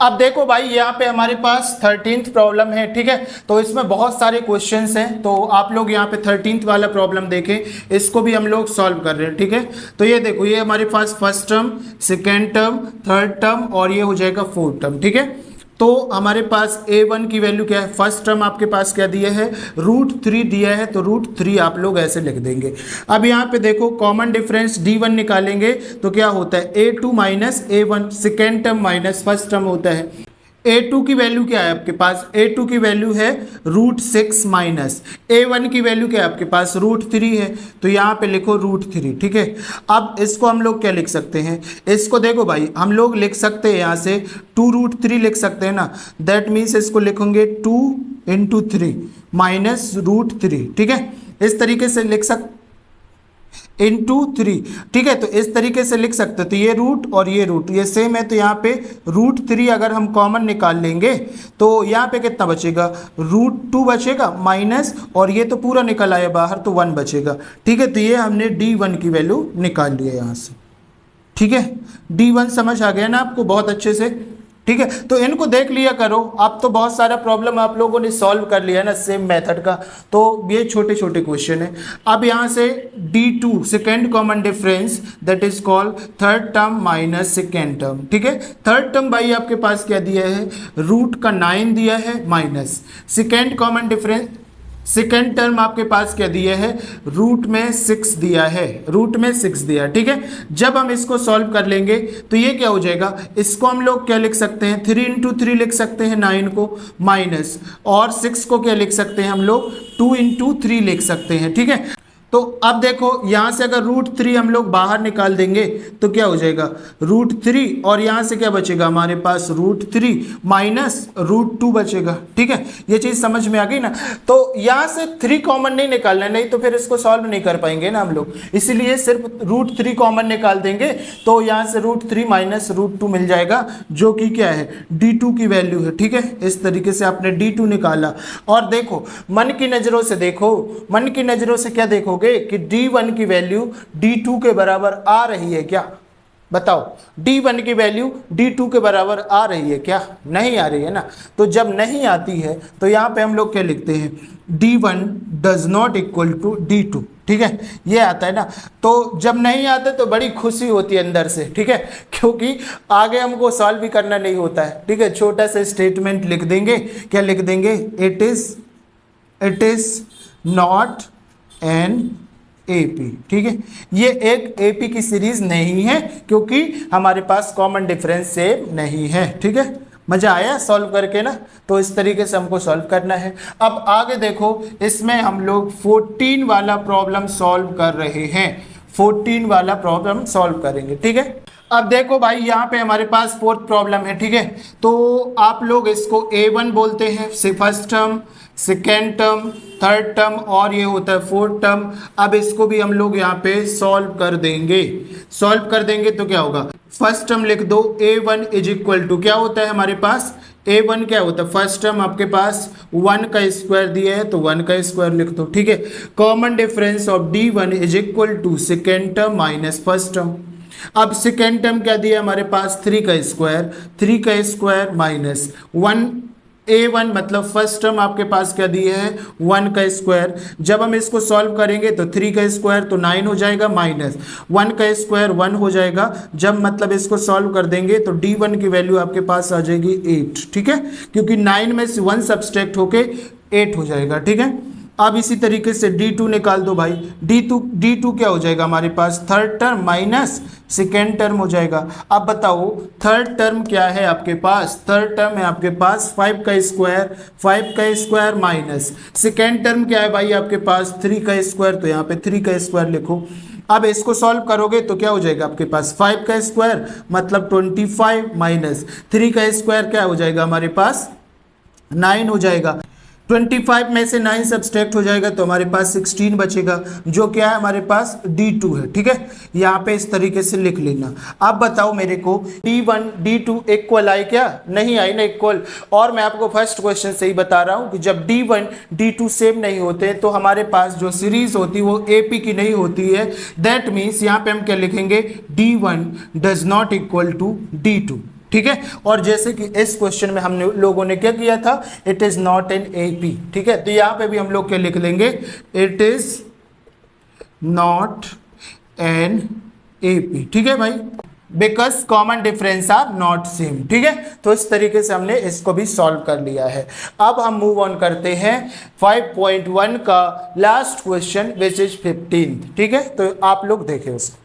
अब देखो भाई यहाँ पे हमारे पास 13th प्रॉब्लम है, ठीक है। तो इसमें बहुत सारे क्वेश्चंस हैं, तो आप लोग यहाँ पे 13th वाला प्रॉब्लम देखें, इसको भी हम लोग सॉल्व कर रहे हैं, ठीक है। तो ये देखो, ये हमारे पास first term, second term, third term और ये हो जाएगा फोर्थ टर्म, ठीक है। तो हमारे पास a1 की वैल्यू क्या है, फर्स्ट टर्म आपके पास क्या दिया है, √3 दिया है, तो √3 आप लोग ऐसे लिख देंगे। अब यहाँ पे देखो कॉमन डिफरेंस d1 निकालेंगे तो क्या होता है, a2 minus a1, second term minus first term होता है। a2 की वैल्यू क्या है आपके पास, a2 की वैल्यू है √6 माइनस a1 की वैल्यू क्या है आपके पास, √3 है, तो यहाँ पे लिखो √3, ठीक है। अब इसको हम लोग क्या लिख सकते हैं, इसको देखो भाई हम लोग लिख सकते हैं यहाँ से 2√3 लिख सकते हैं ना, दैट मीन्स इसको लिखेंगे 2 × 3 माइनस √3, ठीक है। इस तरीके से लिख सकते ×3, ठीक है। तो इस तरीके से लिख सकते हो, तो ये रूट और ये रूट ये सेम है, तो यहाँ पे √3 अगर हम कॉमन निकाल लेंगे तो यहाँ पे कितना बचेगा, √2 बचेगा माइनस, और ये तो पूरा निकल आया बाहर तो 1 बचेगा, ठीक है। तो ये हमने d1 की वैल्यू निकाल ली है यहाँ से, ठीक है। d1 समझ आ गया ना आपको बहुत अच्छे से, ठीक है। तो इनको देख लिया करो, अब तो बहुत सारा प्रॉब्लम आप लोगों ने सॉल्व कर लिया ना सेम मेथड का, तो ये छोटे छोटे क्वेश्चन है। अब यहाँ से d2 second common difference, that is called third term minus second term, ठीक है। थर्ड टर्म भाई आपके पास क्या दिया है, √9 दिया है minus second common difference, second term आपके पास क्या दिया है, √6 दिया है, √6 दिया, ठीक है। जब हम इसको सॉल्व कर लेंगे तो ये क्या हो जाएगा, इसको हम लोग क्या लिख सकते हैं, 3 × 3 लिख सकते हैं 9 को, माइनस, और 6 को क्या लिख सकते हैं हम लोग, 2 × 3 लिख सकते हैं, ठीक है। तो अब देखो यहाँ से अगर √3 हम लोग बाहर निकाल देंगे तो क्या हो जाएगा, √3, और यहाँ से क्या बचेगा हमारे पास, √3 माइनस √2 बचेगा, ठीक है। ये चीज़ समझ में आ गई ना। तो यहाँ से 3 कॉमन नहीं निकालना, नहीं तो फिर इसको सॉल्व नहीं कर पाएंगे ना हम लोग, इसीलिए सिर्फ √3 कॉमन निकाल देंगे, तो यहाँ से √3 माइनस √2 मिल जाएगा, जो कि क्या है, d2 की वैल्यू है, ठीक है। इस तरीके से आपने d2 निकाला। और देखो मन की नज़रों से देखो, मन की नज़रों से क्या देखोगे कि d1 की वैल्यू d2 के बराबर आ रही है क्या, बताओ, d1 की वैल्यू d2 के बराबर आ रही है क्या, नहीं आ रही है ना। तो जब नहीं आती है तो यहाँ पे हम लोग क्या लिखते हैं, d1 does not equal to d2, ठीक है, ये आता है ना। तो जब नहीं आते तो बड़ी खुशी होती है अंदर से, ठीक है, क्योंकि आगे हमको सॉल्व भी करना नहीं होता है, ठीक है। छोटा सा स्टेटमेंट लिख देंगे, क्या लिख देंगे, it is not N AP, ठीक है। ये एक AP की सीरीज नहीं है क्योंकि हमारे पास कॉमन डिफरेंस सेम नहीं है, ठीक है। मजा आया सॉल्व करके ना, तो इस तरीके से हमको सॉल्व करना है। अब आगे देखो, इसमें हम लोग 14 वाला प्रॉब्लम सॉल्व कर रहे हैं, 14 वाला प्रॉब्लम सॉल्व करेंगे, ठीक है। अब देखो भाई यहाँ पे हमारे पास फोर्थ प्रॉब्लम है, ठीक है। तो आप लोग इसको A1 बोलते हैं, first term, second term, third term, और ये होता है फोर्थ टर्म। अब इसको भी हम लोग यहाँ पे सॉल्व कर देंगे, सॉल्व कर देंगे तो क्या होगा, फर्स्ट टर्म लिख दो, a1 इज इक्वल टू क्या होता है हमारे पास, a1 क्या होता है, फर्स्ट टर्म आपके पास 1 का स्क्वायर दिया है तो 1 का स्क्वायर लिख दो, ठीक है। Common difference of d1 is equal to second term minus first term. अब सेकेंड टर्म क्या दिया हमारे पास, 3 का स्क्वायर माइनस 1, a1 मतलब फर्स्ट टर्म आपके पास क्या दिए है, 1 का स्क्वायर। जब हम इसको सॉल्व करेंगे तो 3 का स्क्वायर तो 9 हो जाएगा, माइनस 1 का स्क्वायर 1 हो जाएगा। जब मतलब इसको सॉल्व कर देंगे तो d1 की वैल्यू आपके पास आ जाएगी 8, ठीक है, क्योंकि 9 में से 1 सब्सट्रैक्ट होके 8 हो जाएगा, ठीक है। अब इसी तरीके से d2 निकाल दो भाई, d2 क्या हो जाएगा हमारे पास, third term minus second term हो जाएगा। अब बताओ थर्ड टर्म क्या है आपके पास, थर्ड टर्म है आपके पास 5 का स्क्वायर माइनस सेकेंड टर्म क्या है भाई आपके पास, 3 का स्क्वायर, तो यहाँ पे 3 का स्क्वायर लिखो। अब इसको सॉल्व करोगे तो क्या हो जाएगा आपके पास, 5 का स्क्वायर मतलब 25 माइनस 3 का स्क्वायर क्या हो जाएगा हमारे पास, 9 हो जाएगा। 25 में से 9 सब्सट्रैक्ट हो जाएगा तो हमारे पास 16 बचेगा, जो क्या है हमारे पास d2 है, ठीक है। यहाँ पे इस तरीके से लिख लेना। अब बताओ मेरे को d1 d2 इक्वल आई क्या, नहीं आई ना इक्वल। और मैं आपको फर्स्ट क्वेश्चन से ही बता रहा हूँ कि जब d1 d2 सेम नहीं होते तो हमारे पास जो सीरीज होती है वो AP की नहीं होती है। दैट मीन्स यहाँ पे हम क्या लिखेंगे, d1 does not equal to d2, ठीक है। और जैसे कि इस क्वेश्चन में हमने लोगों ने क्या किया था, it is not an AP, ठीक है। तो यहाँ पे भी हम लोग क्या लिख लेंगे, it is not an AP, ठीक है भाई, because common difference are not same, ठीक है। तो इस तरीके से हमने इसको भी सॉल्व कर लिया है। अब हम मूव ऑन करते हैं 5.1 का लास्ट क्वेश्चन विच इज 15, ठीक है। तो आप लोग देखें उसको।